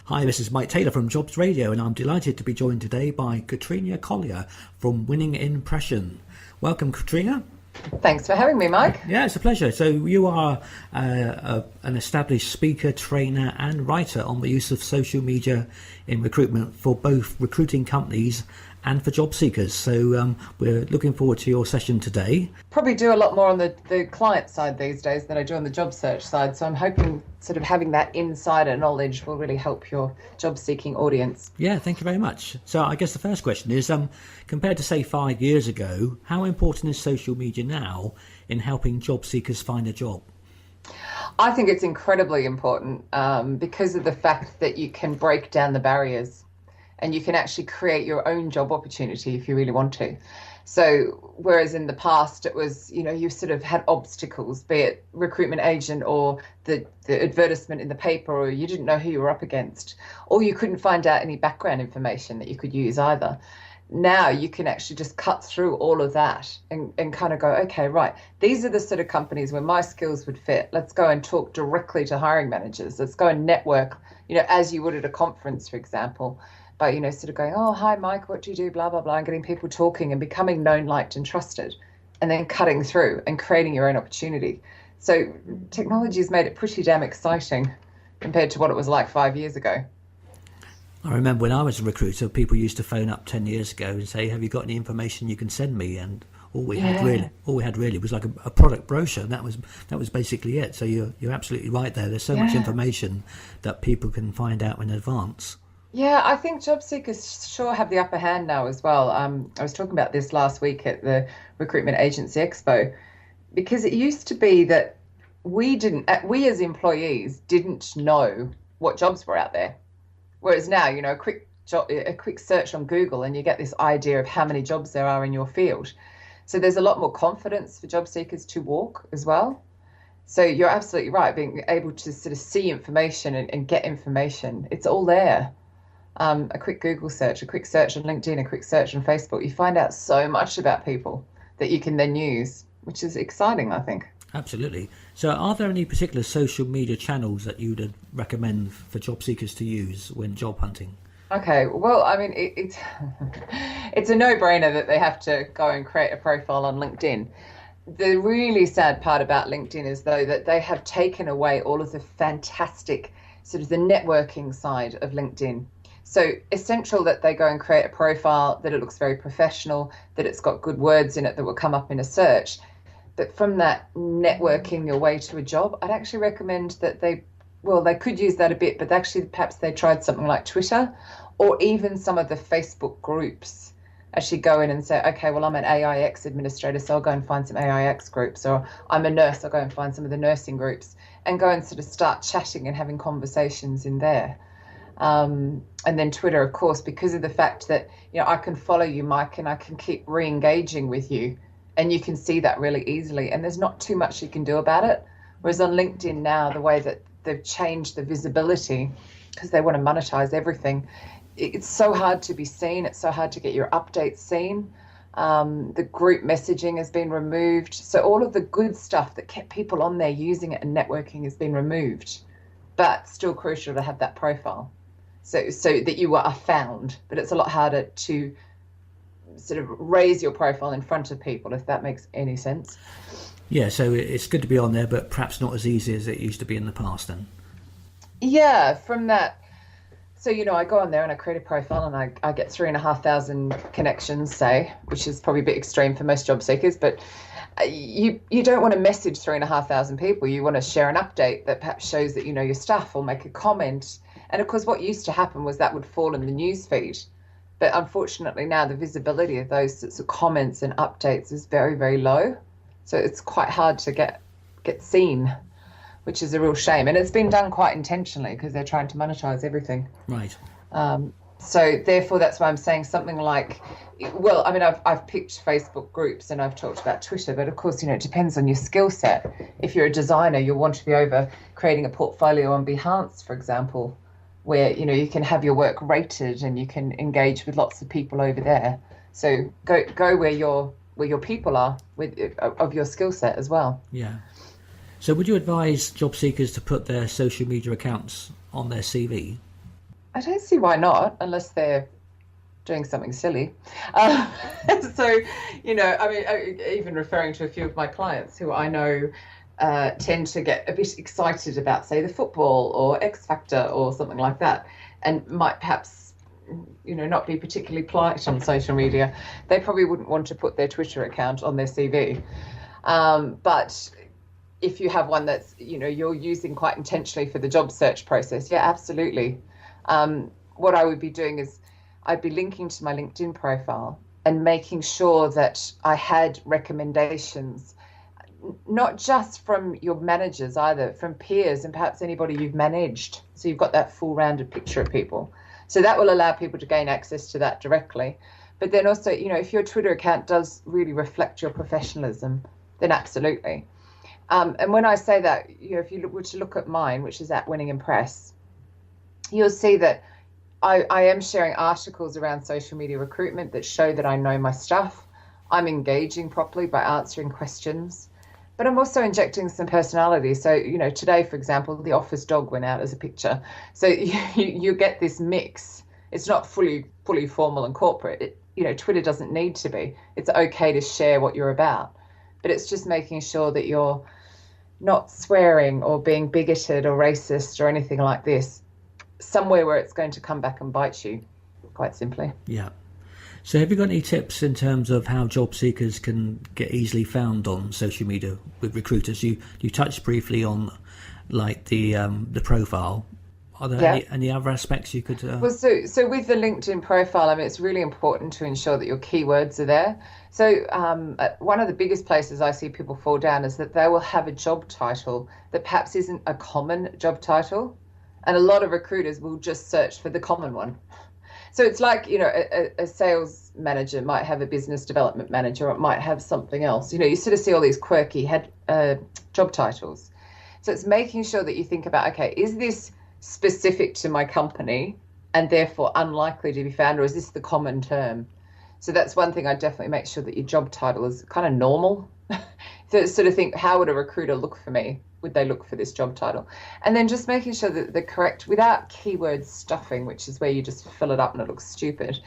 Hi, this is Mike Taylor from Jobs Radio, and I'm delighted to be joined today by Katrina Collier from Winning Impression. Welcome, Katrina. Thanks for having me, Mike. Yeah, it's a pleasure. So you are an established speaker, trainer and writer on the use of social media in recruitment for both recruiting companies and for job seekers. So we're looking forward to your session today. Probably do a lot more on the client side these days than I do on the job search side. So I'm hoping sort of having that insider knowledge will really help your job seeking audience. Yeah, thank you very much. So I guess the first question is, compared to say 5 years ago, how important is social media now in helping job seekers find a job? I think it's incredibly important because of the fact that you can break down the barriers and you can actually create your own job opportunity if you really want to. So whereas in the past it was, you sort of had obstacles, be it recruitment agent or the advertisement in the paper, or you didn't know who you were up against, or you couldn't find out any background information that you could use either. Now you can actually just cut through all of that and kind of go, okay, right, these are the sort of companies where my skills would fit. Let's go and talk directly to hiring managers. Let's go and network, as you would at a conference, for example. But, sort of going, oh, hi, Mike, what do you do, blah, blah, blah, and getting people talking and becoming known, liked and trusted, and then cutting through and creating your own opportunity. So technology has made it pretty damn exciting compared to what it was like 5 years ago. I remember when I was a recruiter, people used to phone up 10 years ago and say, have you got any information you can send me? And all we had really was like a product brochure, and that was basically it. So you're absolutely right there. There's so much information that people can find out in advance. Yeah, I think job seekers sure have the upper hand now as well. I was talking about this last week at the Recruitment Agency Expo, because it used to be that we as employees didn't know what jobs were out there. Whereas now, a quick search on Google and you get this idea of how many jobs there are in your field. So there's a lot more confidence for job seekers to walk as well. So you're absolutely right, being able to sort of see information and get information. It's all there. A quick Google search, a quick search on LinkedIn, a quick search on Facebook. You find out so much about people that you can then use, which is exciting, I think. Absolutely. So are there any particular social media channels that you would recommend for job seekers to use when job hunting? Okay, well, I mean, it's a no-brainer that they have to go and create a profile on LinkedIn. The really sad part about LinkedIn is, though, that they have taken away all of the fantastic sort of the networking side of LinkedIn. So essential that they go and create a profile, that it looks very professional, that it's got good words in it that will come up in a search. But from that networking your way to a job, I'd actually recommend that they could use that a bit, but actually perhaps they tried something like Twitter or even some of the Facebook groups. Actually go in and say, okay, well, I'm an AIX administrator, so I'll go and find some AIX groups, or I'm a nurse, I'll go and find some of the nursing groups, and go and sort of start chatting and having conversations in there. And then Twitter, of course, because of the fact that, I can follow you, Mike, and I can keep re-engaging with you, and you can see that really easily, and there's not too much you can do about it. Whereas on LinkedIn now, the way that they've changed the visibility, because they want to monetize everything, it's so hard to be seen. It's so hard to get your updates seen. The group messaging has been removed. So all of the good stuff that kept people on there using it and networking has been removed, but still crucial to have that profile. So that you are found, but it's a lot harder to sort of raise your profile in front of people, if that makes any sense. Yeah, so it's good to be on there, but perhaps not as easy as it used to be in the past then. Yeah, from that. So, I go on there and I create a profile and I get 3,500 connections, say, which is probably a bit extreme for most job seekers, but you don't want to message 3,500 people. You want to share an update that perhaps shows that you know your stuff, or make a comment. And of course, what used to happen was that would fall in the news feed. But unfortunately now the visibility of those sorts of comments and updates is very, very low. So it's quite hard to get seen, which is a real shame. And it's been done quite intentionally because they're trying to monetize everything. Right. So therefore, that's why I'm saying something like, well, I mean, I've picked Facebook groups and I've talked about Twitter, but of course, it depends on your skill set. If you're a designer, you'll want to be over creating a portfolio on Behance, for example, where, you can have your work rated and you can engage with lots of people over there. So go where your people are of your skill set as well. Yeah. So would you advise job seekers to put their social media accounts on their CV? I don't see why not, unless they're doing something silly. Um, so, I mean, even referring to a few of my clients who I know tend to get a bit excited about, say, the football or X Factor or something like that, and might perhaps, not be particularly polite on social media. They probably wouldn't want to put their Twitter account on their CV. But if you have one that's, you're using quite intentionally for the job search process, yeah, absolutely. What I would be doing is I'd be linking to my LinkedIn profile and making sure that I had recommendations, not just from your managers either, from peers and perhaps anybody you've managed. So you've got that full rounded picture of people. So that will allow people to gain access to that directly. But then also, if your Twitter account does really reflect your professionalism, then absolutely. And when I say that, if you were to look at mine, which is at Winning Impress, you'll see that I am sharing articles around social media recruitment that show that I know my stuff. I'm engaging properly by answering questions, but I'm also injecting some personality. So, today, for example, the office dog went out as a picture. So you get this mix. It's not fully formal and corporate. Twitter doesn't need to be. It's okay to share what you're about, but it's just making sure that you're not swearing or being bigoted or racist or anything like this, somewhere where it's going to come back and bite you, quite simply. Yeah. So have you got any tips in terms of how job seekers can get easily found on social media with recruiters? You touched briefly on like the profile. Are there any other aspects you could? Well, so with the LinkedIn profile, I mean, it's really important to ensure that your keywords are there. So one of the biggest places I see people fall down is that they will have a job title that perhaps isn't a common job title. And a lot of recruiters will just search for the common one. So it's like, a sales manager might have a business development manager, or it might have something else. You sort of see all these quirky job titles. So it's making sure that you think about, okay, is this specific to my company and therefore unlikely to be found, or is this the common term? So that's one thing I definitely make sure that your job title is kind of normal. So sort of think, how would a recruiter look for me? Would they look for this job title? And then just making sure that the correct, without keyword stuffing, which is where you just fill it up and it looks stupid,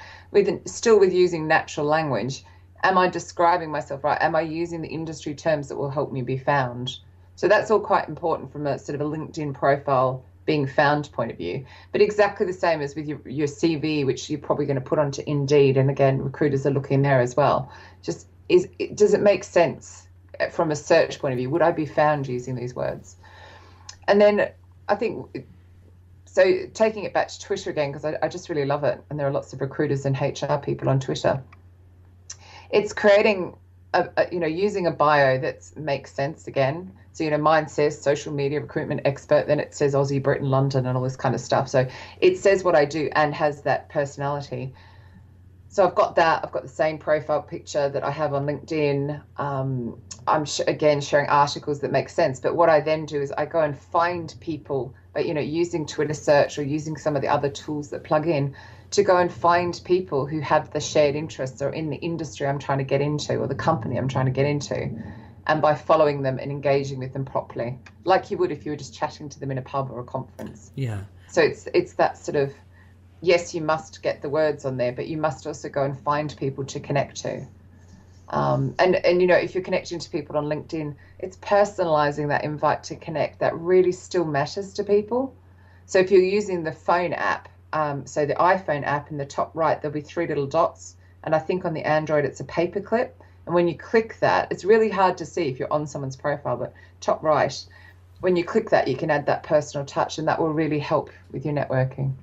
still with using natural language. Am I describing myself right? Am I using the industry terms that will help me be found? So that's all quite important from a sort of a LinkedIn profile being found point of view. But exactly the same as with your CV, which you're probably going to put onto Indeed. And again, recruiters are looking there as well. Does it make sense from a search point of view? Would I be found using these words? And then I think, so taking it back to Twitter again, because I just really love it. And there are lots of recruiters and HR people on Twitter. It's creating, using a bio that makes sense again. So, mine says social media recruitment expert, then it says Aussie, Britain, London, and all this kind of stuff. So it says what I do and has that personality. So I've got that. I've got the same profile picture that I have on LinkedIn. I'm again sharing articles that make sense. But what I then do is I go and find people, but using Twitter search or using some of the other tools that plug in, to go and find people who have the shared interests or in the industry I'm trying to get into or the company I'm trying to get into. And by following them and engaging with them properly, like you would if you were just chatting to them in a pub or a conference. Yeah. So it's that sort of, yes, you must get the words on there, but you must also go and find people to connect to. And if you're connecting to people on LinkedIn, it's personalizing that invite to connect that really still matters to people. So if you're using the phone app, so the iPhone app in the top right, there'll be 3 little dots. And I think on the Android, it's a paperclip. And when you click that, it's really hard to see if you're on someone's profile, but top right, when you click that, you can add that personal touch, and that will really help with your networking.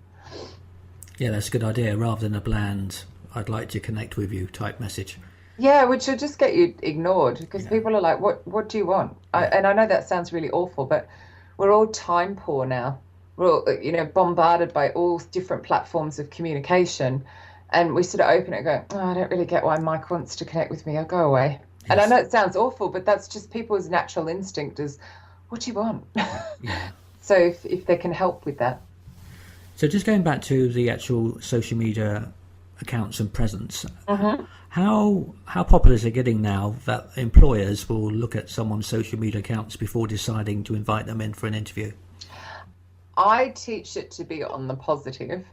Yeah, that's a good idea, rather than a bland, I'd like to connect with you type message. Yeah, which will just get you ignored because people are like, what do you want? Yeah. And I know that sounds really awful, but we're all time poor now. We're all, bombarded by all different platforms of communication. And we sort of open it and go, I don't really get why Mike wants to connect with me. I'll go away. Yes. And I know it sounds awful, but that's just people's natural instinct is, what do you want? Yeah. So if they can help with that. So just going back to the actual social media accounts and presence, how popular is it getting now that employers will look at someone's social media accounts before deciding to invite them in for an interview? I teach it to be on the positive.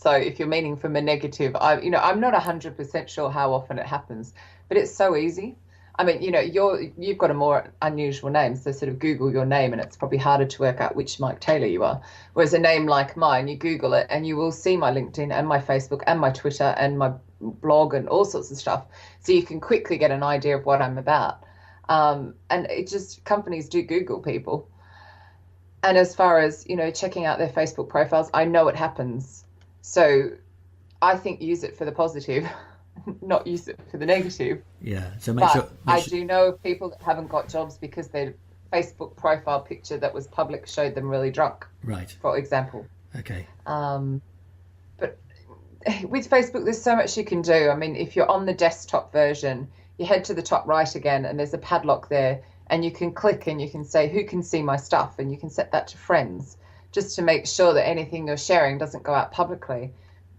So if you're meaning from a negative, I'm not 100% sure how often it happens, but it's so easy. I mean, you've got a more unusual name, so sort of Google your name, and it's probably harder to work out which Mike Taylor you are. Whereas a name like mine, you Google it, and you will see my LinkedIn and my Facebook and my Twitter and my blog and all sorts of stuff. So you can quickly get an idea of what I'm about. And it just, companies do Google people. And as far as, checking out their Facebook profiles, I know it happens. So I think use it for the positive, not use it for the negative. Yeah. So I do know of people that haven't got jobs because their Facebook profile picture that was public showed them really drunk. Right. For example. Okay. But with Facebook, there's so much you can do. I mean, if you're on the desktop version, you head to the top right again, and there's a padlock there, and you can click and you can say, who can see my stuff? And you can set that to friends, just to make sure that anything you're sharing doesn't go out publicly.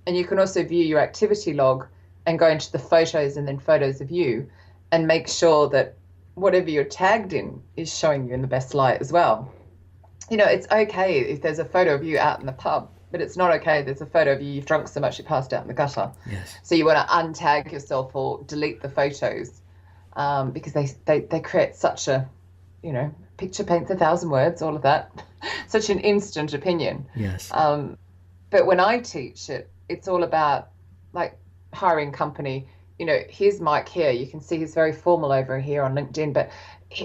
And you can also view your activity log and go into the photos and then photos of you, and make sure that whatever you're tagged in is showing you in the best light as well. It's okay if there's a photo of you out in the pub, but it's not okay if there's a photo of you've drunk so much you passed out in the gutter. Yes. So you want to untag yourself or delete the photos, because they create such a, picture paints 1,000 words, all of that, such an instant opinion. Yes. But when I teach it, it's all about like hiring company. Here's Mike here. You can see he's very formal over here on LinkedIn, but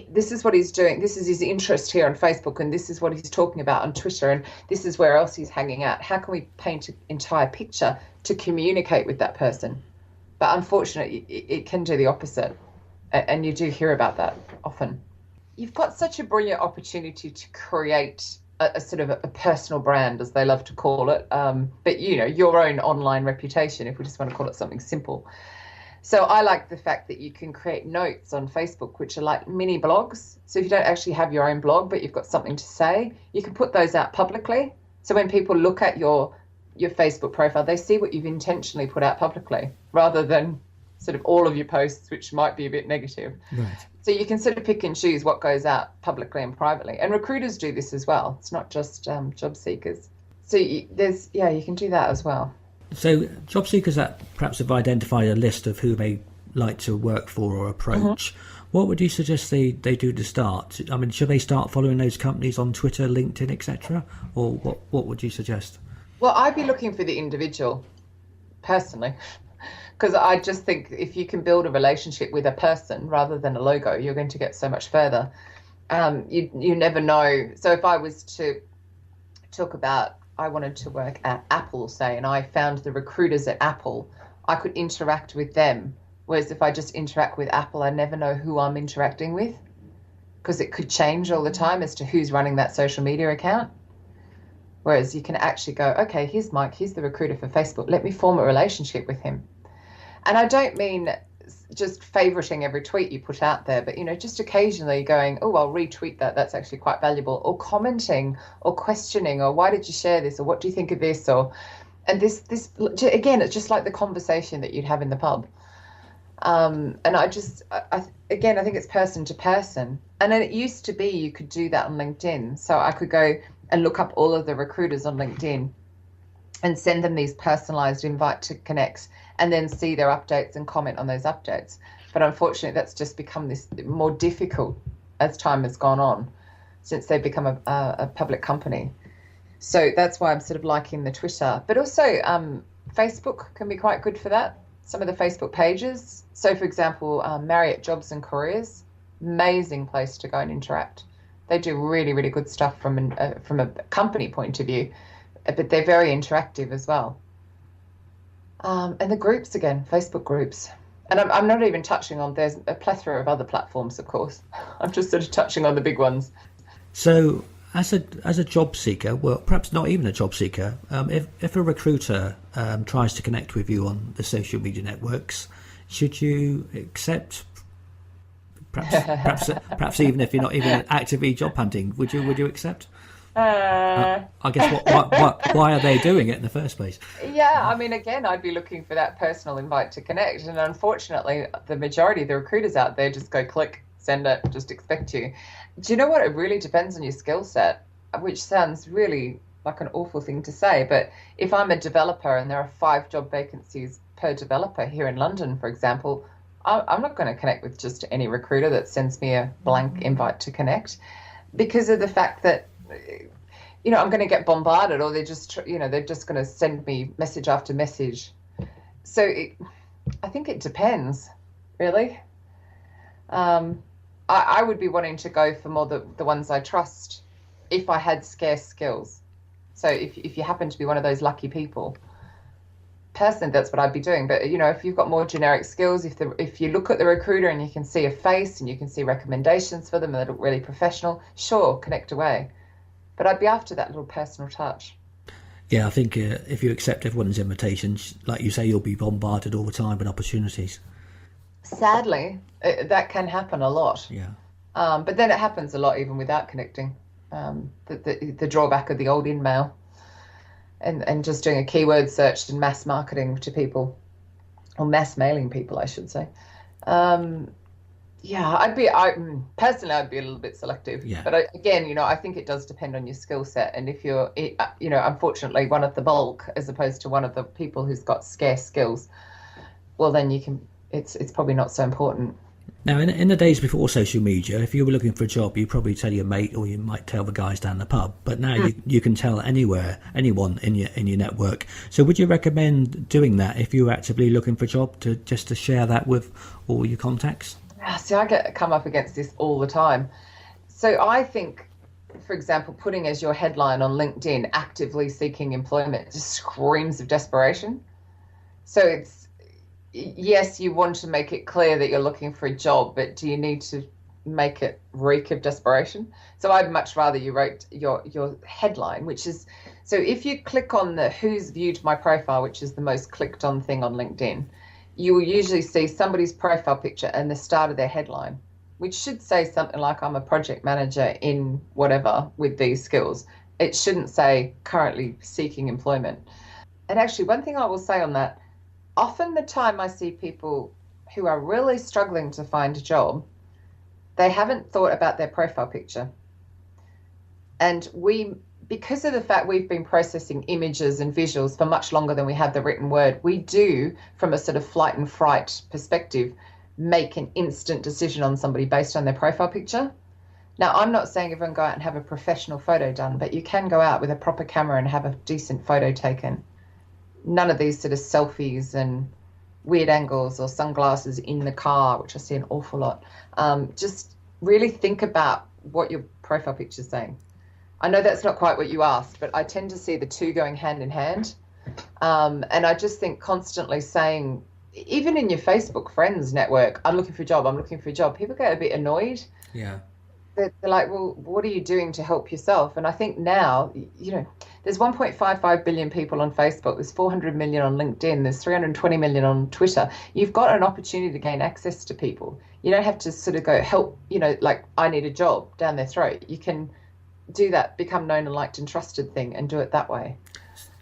this is what he's doing. This is his interest here on Facebook, and this is what he's talking about on Twitter, and this is where else he's hanging out. How can we paint an entire picture to communicate with that person? But unfortunately, it can do the opposite, and you do hear about that often. You've got such a brilliant opportunity to create a sort of a personal brand, as they love to call it, but your own online reputation, if we just want to call it something simple. So I like the fact that you can create notes on Facebook, which are like mini blogs. So if you don't actually have your own blog, but you've got something to say, you can put those out publicly. So when people look at your Facebook profile, they see what you've intentionally put out publicly, rather than sort of all of your posts, which might be a bit negative. Right. So you can sort of pick and choose what goes out publicly and privately. And recruiters do this as well. It's not just job seekers. So you can do that as well. So job seekers that perhaps have identified a list of who they like to work for or approach, what would you suggest they do to start? I mean, should they start following those companies on Twitter, LinkedIn, etc.? Or what would you suggest? Well, I'd be looking for the individual, personally, because I just think if you can build a relationship with a person rather than a logo, you're going to get so much further. You never know. So if I was to talk about, I wanted to work at Apple, say, and I found the recruiters at Apple, I could interact with them. Whereas if I just interact with Apple, I never know who I'm interacting with, because it could change all the time as to who's running that social media account. Whereas you can actually go, okay, here's Mike, he's the recruiter for Facebook. Let me form a relationship with him. And I don't mean just favoriting every tweet you put out there, but, just occasionally going, oh, I'll retweet that. That's actually quite valuable. Or commenting or questioning, or why did you share this? Or what do you think of this? And this, again, it's just like the conversation that you'd have in the pub. And I think it's person to person. And then it used to be you could do that on LinkedIn. So I could go and look up all of the recruiters on LinkedIn and send them these personalized invite to connect, and then see their updates and comment on those updates. But unfortunately, that's just become this more difficult as time has gone on, since they've become a public company. So that's why I'm sort of liking the Twitter. But also Facebook can be quite good for that. Some of the Facebook pages. So for example, Marriott Jobs and Careers, amazing place to go and interact. They do really, really good stuff from a company point of view, but they're very interactive as well. And the groups again, Facebook groups. And I'm not even touching on, there's a plethora of other platforms, of course. I'm just sort of touching on the big ones. So as a job seeker, well, perhaps not even a job seeker, if a recruiter tries to connect with you on the social media networks, should you accept, perhaps even if you're not even actively job hunting, would you accept? I guess why are they doing it in the first place? Yeah, I mean, again, I'd be looking for that personal invite to connect. And unfortunately, the majority of the recruiters out there just go click, send it, just expect you. Do you know what? It really depends on your skill set, which sounds really like an awful thing to say, but if I'm a developer and there are 5 job vacancies per developer here in London, for example, I'm not going to connect with just any recruiter that sends me a blank invite to connect, because of the fact that, I'm going to get bombarded, or they're just going to send me message after message. So I think it depends, really. I would be wanting to go for more the ones I trust if I had scarce skills. So if you happen to be one of those lucky people, personally, that's what I'd be doing. But, if you've got more generic skills, if you look at the recruiter and you can see a face and you can see recommendations for them and they look really professional, sure, connect away. But I'd be after that little personal touch. Yeah, I think if you accept everyone's invitations, like you say, you'll be bombarded all the time with opportunities. Sadly, that can happen a lot. Yeah. But then it happens a lot even without connecting. The drawback of the old in-mail and just doing a keyword search and mass marketing to people, or mass mailing people, I should say. Yeah, personally, I'd be a little bit selective. Yeah. But again, I think it does depend on your skill set. And if you're, unfortunately, one of the bulk as opposed to one of the people who's got scarce skills, well, then it's probably not so important. Now, in the days before social media, if you were looking for a job, you'd probably tell your mate, or you might tell the guys down the pub. But now you can tell anyone in your network. So would you recommend doing that if you were actively looking for a job, just to share that with all your contacts? See, I come up against this all the time. So I think, for example, putting as your headline on LinkedIn, actively seeking employment, just screams of desperation. So yes, you want to make it clear that you're looking for a job, but do you need to make it reek of desperation? So I'd much rather you wrote your headline, which is, so if you click on the who's viewed my profile, which is the most clicked on thing on LinkedIn, you will usually see somebody's profile picture and the start of their headline, which should say something like, I'm a project manager in whatever with these skills. It shouldn't say currently seeking employment. And actually, one thing I will say on that, often the time I see people who are really struggling to find a job, they haven't thought about their profile picture. And because of the fact we've been processing images and visuals for much longer than we have the written word, we do, from a sort of flight and fright perspective, make an instant decision on somebody based on their profile picture. Now, I'm not saying everyone go out and have a professional photo done, but you can go out with a proper camera and have a decent photo taken. None of these sort of selfies and weird angles or sunglasses in the car, which I see an awful lot. Just really think about what your profile picture is saying. I know that's not quite what you asked, but I tend to see the two going hand in hand. And I just think constantly saying, even in your Facebook friends network, I'm looking for a job, people get a bit annoyed. Yeah. They're like, well, what are you doing to help yourself? And I think now, there's 1.55 billion people on Facebook, there's 400 million on LinkedIn, there's 320 million on Twitter. You've got an opportunity to gain access to people. You don't have to sort of go help, like I need a job down their throat. You can do that become known and liked and trusted thing and do it that way.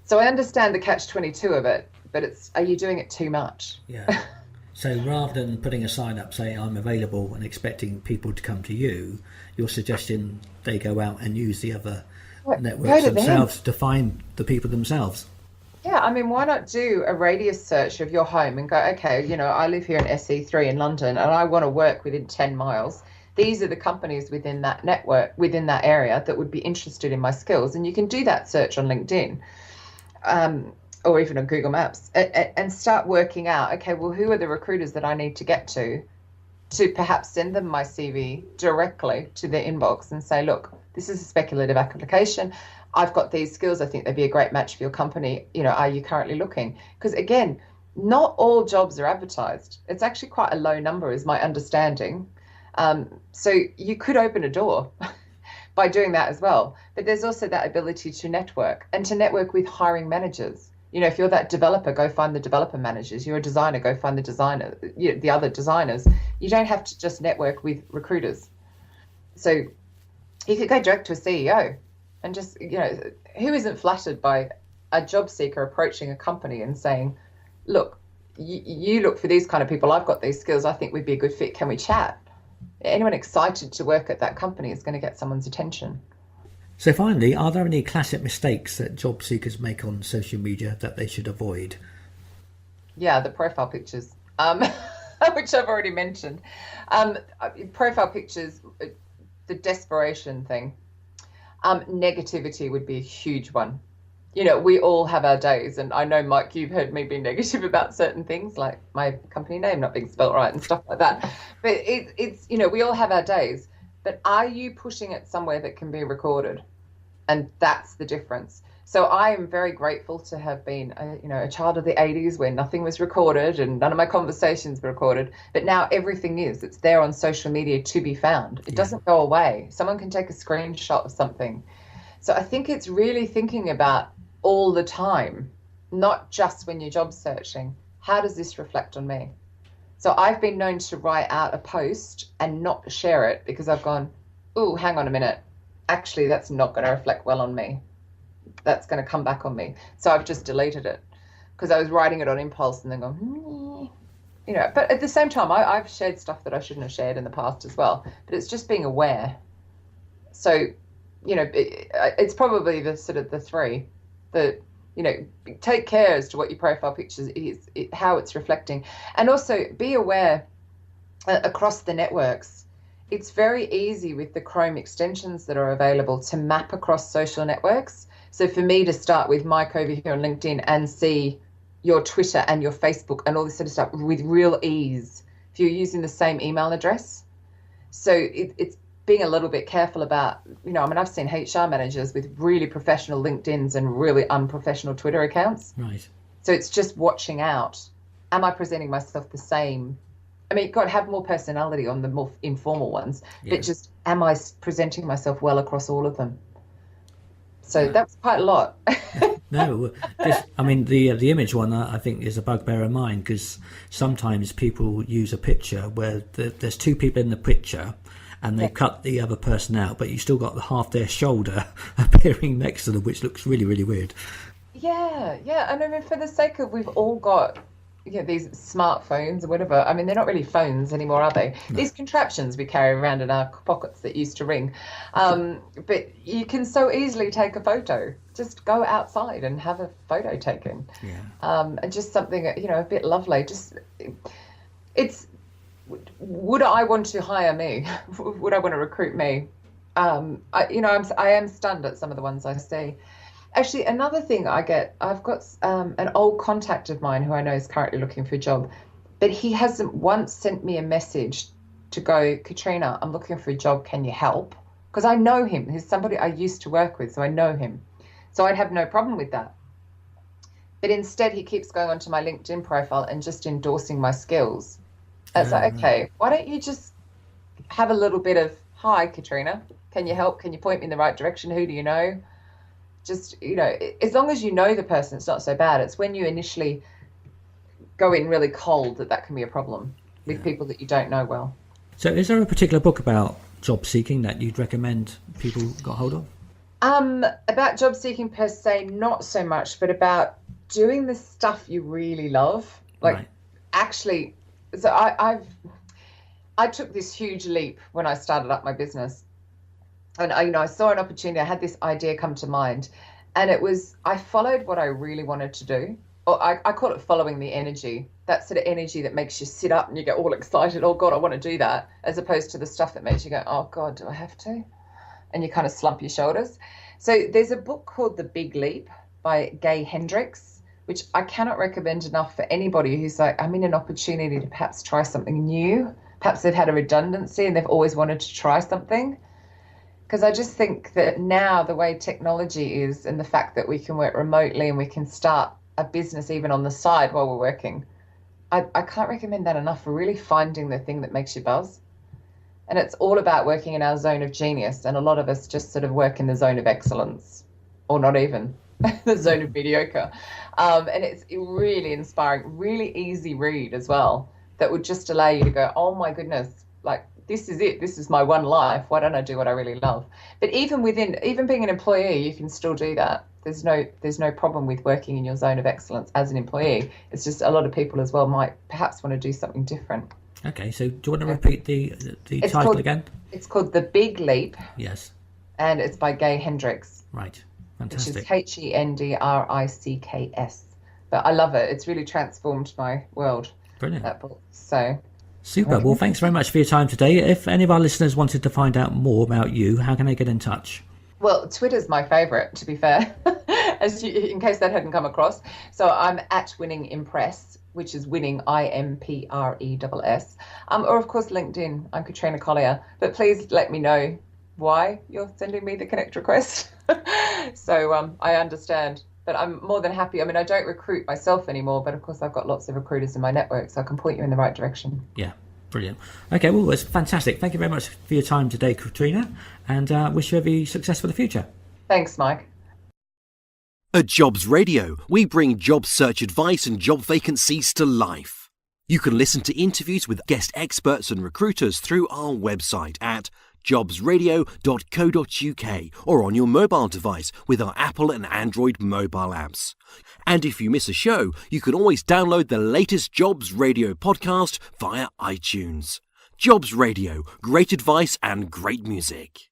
So I understand the catch-22 of it, but are you doing it too much? Yeah. So rather than putting a sign up saying I'm available and expecting people to come to you, you're suggesting they go out and use the other networks themselves to find the people themselves. Yeah, I mean, why not do a radius search of your home and go, okay, I live here in SE3 in London and I want to work within 10 miles. These are the companies within that network, within that area that would be interested in my skills. And you can do that search on LinkedIn or even on Google Maps and start working out, okay, well, who are the recruiters that I need to get to perhaps send them my CV directly to their inbox and say, look, this is a speculative application. I've got these skills. I think they'd be a great match for your company. Are you currently looking? Because again, not all jobs are advertised. It's actually quite a low number is my understanding. So you could open a door by doing that as well. But there's also that ability to network and to network with hiring managers. If you're that developer, go find the developer managers. You're a designer, go find the other designers. You don't have to just network with recruiters. So you could go direct to a CEO and just, who isn't flattered by a job seeker approaching a company and saying, look, you look for these kind of people. I've got these skills. I think we'd be a good fit. Can we chat? Anyone excited to work at that company is going to get someone's attention. So finally, are there any classic mistakes that job seekers make on social media that they should avoid? Yeah, the profile pictures, which I've already mentioned. Profile pictures, the desperation thing. Negativity would be a huge one. We all have our days, and I know, Mike, you've heard me be negative about certain things, like my company name not being spelt right and stuff like that. But it's we all have our days. But are you pushing it somewhere that can be recorded? And that's the difference. So I am very grateful to have been, a child of the 80s where nothing was recorded and none of my conversations were recorded. But now everything is. It's there on social media to be found. It doesn't go away. Someone can take a screenshot of something. So I think it's really thinking about all the time, not just when you're job searching. How does this reflect on me? So I've been known to write out a post and not share it because I've gone, oh, hang on a minute. Actually, that's not going to reflect well on me. That's going to come back on me. So I've just deleted it because I was writing it on impulse and then going, but at the same time, I've shared stuff that I shouldn't have shared in the past as well. But it's just being aware. So, it's probably the sort of the three that, take care as to what your profile pictures is, how it's reflecting. And also be aware across the networks. It's very easy with the Chrome extensions that are available to map across social networks. So for me to start with Mike over here on LinkedIn and see your Twitter and your Facebook and all this sort of stuff with real ease if you're using the same email address. So it's being a little bit careful about, I've seen HR managers with really professional LinkedIns and really unprofessional Twitter accounts. Right. So it's just watching out. Am I presenting myself the same? I mean, you've got to have more personality on the more informal ones, but just am I presenting myself well across all of them? So that's quite a lot. No, the image one I think is a bugbear of mine because sometimes people use a picture where there's two people in the picture and they cut the other person out, but you still got the half their shoulder appearing next to them, which looks really, really weird. Yeah. And I mean, for the sake of, we've all got these smartphones or whatever. I mean, they're not really phones anymore, are they? No. These contraptions we carry around in our pockets that used to ring. But you can so easily take a photo. Just go outside and have a photo taken. Yeah. And just something, a bit lovely. Would I want to hire me? Would I want to recruit me? I am stunned at some of the ones I see. Actually, another thing I've got an old contact of mine who I know is currently looking for a job, but he hasn't once sent me a message to go, Katrina, I'm looking for a job, can you help? Because I know him. He's somebody I used to work with, so I know him. So I'd have no problem with that. But instead, he keeps going onto my LinkedIn profile and just endorsing my skills. It's like, okay, why don't you just have a little bit of, hi, Katrina, can you help? Can you point me in the right direction? Who do you know? Just, as long as you know the person, it's not so bad. It's when you initially go in really cold that can be a problem with people that you don't know well. So is there a particular book about job seeking that you'd recommend people got hold of? About job seeking per se, not so much, but about doing the stuff you really love. Actually, so I took this huge leap when I started up my business. And I saw an opportunity. I had this idea come to mind, and I followed what I really wanted to do. Or I call it following the energy. That sort of energy that makes you sit up and you get all excited. Oh God, I want to do that, as opposed to the stuff that makes you go, oh God, do I have to? And you kind of slump your shoulders. So there's a book called The Big Leap by Gay Hendricks, which I cannot recommend enough for anybody who's like, I'm in an opportunity to perhaps try something new. Perhaps they've had a redundancy and they've always wanted to try something. Because I just think that now the way technology is and the fact that we can work remotely and we can start a business even on the side while we're working, I can't recommend that enough for really finding the thing that makes you buzz. And it's all about working in our zone of genius. And a lot of us just sort of work in the zone of excellence, or not even the zone of mediocre. And it's really inspiring, really easy read as well, that would just allow you to go, oh my goodness, like, this is it. This is my one life. Why don't I do what I really love? But even being an employee, you can still do that. There's no problem with working in your zone of excellence as an employee. It's just a lot of people as well might perhaps want to do something different. Okay, so do you want to repeat the title again? It's called The Big Leap. Yes. and it's by Gay Hendricks. Right. Which is Fantastic. Hendricks. But I love it. It's really transformed my world, Brilliant. that book. So, Super. Well, thanks very much for your time today. If any of our listeners wanted to find out more about you, how can they get in touch? well, Twitter's my favorite, to be fair, in case that hadn't come across. So I'm at Winning Impress, which is winning, IMPRESS. Or, of course, LinkedIn. I'm Katrina Collier. But please let me know why you're sending me the connect request. So I understand. But I'm more than happy. I mean, I don't recruit myself anymore, but of course I've got lots of recruiters in my network, so I can point you in the right direction. Yeah, brilliant. Okay, well, it's fantastic. Thank you very much for your time today, Katrina, and wish you every success for the future. Thanks, Mike. At Jobs Radio, we bring job search advice and job vacancies to life. You can listen to interviews with guest experts and recruiters through our website at jobsradio.co.uk or on your mobile device with our Apple and Android mobile apps. And if you miss a show, you can always download the latest Jobs Radio podcast via iTunes. Jobs Radio, great advice and great music.